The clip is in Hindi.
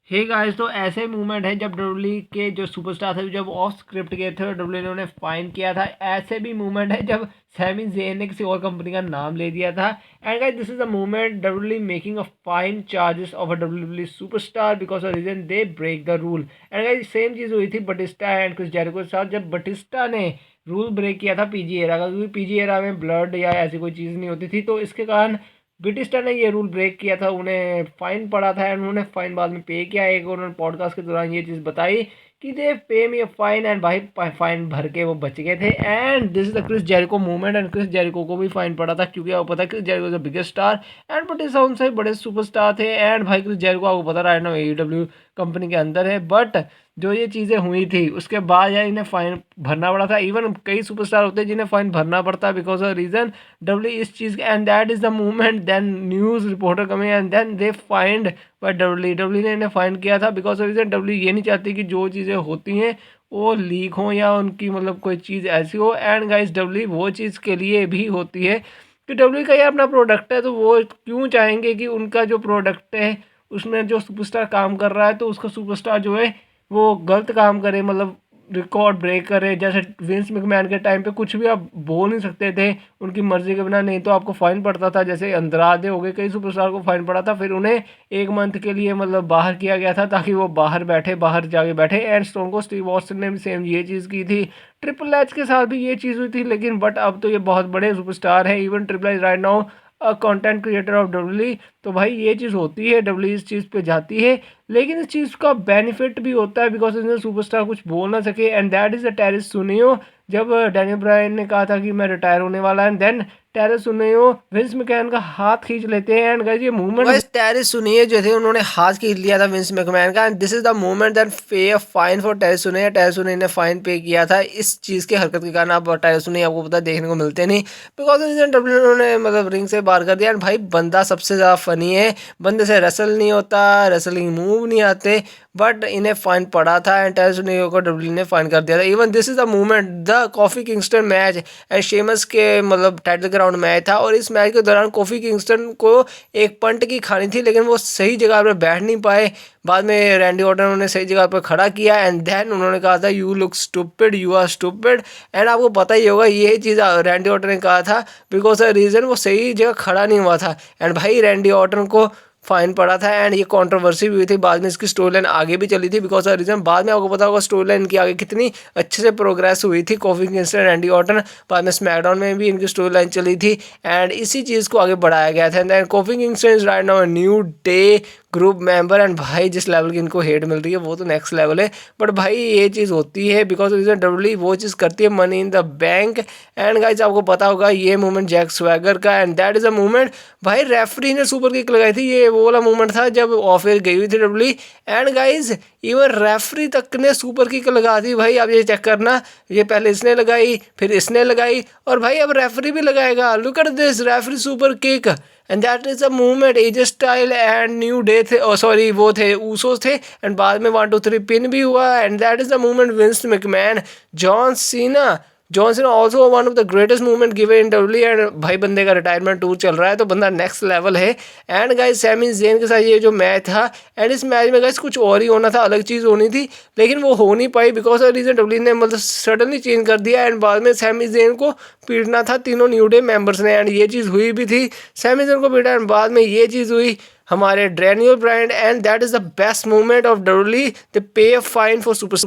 हे गाइस, तो ऐसे मूवमेंट है जब डब्ल्यूडब्ल्यूई के जो सुपरस्टार थे जब ऑफ स्क्रिप्ट गए थे और डब्ल्यूडब्ल्यूई ने फाइन किया था। ऐसे भी मूवमेंट है जब सैमी ज़ेन ने किसी और कंपनी का नाम ले दिया था। And guys, this is a movement WWE making a fine charges of a WWE superstar because of reason they break the rule. And guys, same चीज़ हुई थी बटिस्टा एंड क्रिस जेरिको के साथ जब बटिस्टा ने रूल ब्रेक किया था पीजी एरा का, क्योंकि पीजी एरा में ब्लड या ऐसी कोई चीज़ नहीं होती थी, तो इसके कारण ब्रिटिस्टा ने ये रूल ब्रेक किया था, उन्हें फाइन पड़ा था एंड उन्होंने फाइन बाद में पे किया। एक उन्होंने पॉडकास्ट के दौरान ये चीज़ बताई कि they pay me a fine and भाई फाइन भर के वो बच गए थे। And this is the Chris Jericho movement and Chris Jericho को भी फाइन पड़ा था, क्योंकि आपको पता है Chris Jericho the biggest star and Batista उनसे बड़े सुपरस्टार थे। एंड भाई क्रिस जेरिको आपको पता रहा है एईडब्ल्यू कंपनी के अंदर है, बट जो ये चीज़ें हुई थी उसके बाद यार इन्हें फाइन भरना पड़ा था। इवन कई सुपरस्टार होते हैं जिन्हें फाइन भरना पड़ता है बिकॉज ऑफ रीज़न डब्ल्यू इस चीज़ and that is the movement then news reporter coming and then they find पर डब्ल्यू ने इन्हें फाइंड किया था बिकॉज ऑफ रीज़न डब्ल्यू ये नहीं चाहती कि जो चीज़ें होती हैं वो लीक हो या उनकी मतलब कोई चीज़ ऐसी हो। एंड गाइस, डब्ल्यू वो चीज़ के लिए भी होती है कि डब्ल्यू का ये अपना प्रोडक्ट है, तो वो क्यों चाहेंगे कि उनका जो प्रोडक्ट है उसमें जो सुपरस्टार काम कर रहा है तो उसका सुपरस्टार जो है वो गलत काम करे, मतलब रिकॉर्ड ब्रेक करे। जैसे विंस मैकमैन के टाइम पे कुछ भी आप बोल नहीं सकते थे उनकी मर्जी के बिना, नहीं तो आपको फाइन पड़ता था। जैसे अंद्रादे हो गए, कई सुपरस्टार को फाइन पड़ा था, फिर उन्हें एक मंथ के लिए मतलब बाहर किया गया था ताकि वो बाहर जाके बैठे। एंड स्टोन को स्टीव ऑस्टिन ने भी सेम ये चीज़ की थी, ट्रिपल एच के साथ भी ये चीज़ हुई थी। लेकिन बट अब तो ये बहुत बड़े सुपरस्टार है, even triple H right now content creator of W. तो भाई ये चीज़ होती है, डब्ल्यू इस चीज़ पे जाती है, लेकिन इस चीज़ का बेनिफिट भी होता है बिकॉज इसमें सुपरस्टार कुछ बोल ना सके। एंड दैट इज़ द टेरिस सुनियो, जब डैनियल ब्रायन ने कहा था कि मैं रिटायर होने वाला, एंड देन टेरिस सुनियो विंस मैकमैन का हाथ खींच लेते हैं। एंड गाइस, ये मूवमेंट गाइस टेरिस सुनिए जो थे उन्होंने हाथ खींच लिया था विंस मैकमैन का and this is the moment that पे अ फाइन फॉर टेरिस सुनिए। टेरिस सुनिए ने फाइन पे किया था इस चीज के हरकत के कारण। अब टेरिस सुनिए आपको पता देखने को मिलते नहीं बिकॉज रीजन डब्ल्यू उन्होंने मतलब रिंग से बाहर कर दिया। एंड भाई बंदा सबसे ज़्यादा फनी है, बंदे से रेसल नहीं होता, रेसलिंग मूव नहीं आते, बट इन्हें फाइन पड़ा था एंड टेरिस सुनियो को डब्ल्यू ने फाइन कर दिया था। Even this is the movement the Kofi Kingston match and Sheamus के मतलब टाइटल ग्राउंड मैच था, और इस मैच के दौरान कॉफी किंगस्टन को एक पंट की खानी थी लेकिन वो सही जगह पर बैठ नहीं पाए। बाद में रैंडी ऑर्टन उन्होंने सही जगह पर खड़ा किया एंड देन उन्होंने कहा था you look stupid, you are stupid. And आपको पता ही होगा ये चीज़ रैंडी ऑर्टन ने कहा था बिकॉज रीज़न वो सही जगह खड़ा नहीं हुआ था। एंड भाई रैंडी ऑर्टन को फाइन पड़ा था एंड ये कंट्रोवर्सी भी हुई थी। बाद में इसकी स्टोरी लाइन आगे भी चली थी बिकॉज रीजन बाद में आपको पता होगा स्टोरी लाइन की आगे कितनी अच्छे से प्रोग्रेस हुई थी। कॉफी किंगस्टन रैंडी ऑर्टन, बाद में स्मैकडाउन में भी इनकी स्टोरी लाइन चली थी एंड इसी चीज़ को आगे बढ़ाया गया था। And Kofi Kingston is right now new day group member. And भाई जिस लेवल की इनको हेट मिल रही है वो तो नेक्स्ट लेवल है, बट भाई ये चीज़ होती है बिकॉज रीजन डब्ल्यू वो चीज़ करती है money in the bank. And guys आपको पता होगा ये मूवमेंट जैक स्वैगर का and that is a movement भाई रेफरी ने सुपर किक लगाई थी। ये वो वाला मूवमेंट था जब ऑफ एयर गई हुई थी W and guys even referee तक ने सुपर किक लगा दी। भाई आप ये चेक करना, ये पहले इसने लगाई फिर इसने लगाई और भाई अब रेफरी भी लगाएगा। Look at this referee super kick and that is a movement. AJ style and new day थे, सॉरी वो थे ऊसोस थे एंड बाद में 1 2 3 पिन भी हुआ and that is the movement Vince McMahon John Cena. Johnson also one of the greatest movement given in W. And भाई बंदे का रिटायरमेंट टूर चल रहा है तो बंदा नेक्स्ट लेवल है। एंड गाइस सैमी ज़ेन के साथ ये जो मैच था एंड इस मैच में गाइस कुछ और ही होना था, अलग चीज़ होनी थी लेकिन वो हो नहीं पाई बिकॉज ऑफ रीजन डब्ल्यू ने मतलब सडनली चेंज कर दिया। एंड बाद में सैमी ज़ेन को पीटना था तीनों न्यू डे मेंबर्स ने एंड ये चीज़ हुई भी थी, सैमी ज़ेन को पीटा एंड बाद में ये चीज़ हुई हमारे Daniel Bryan. And that is the best movement of W. They pay a fine for super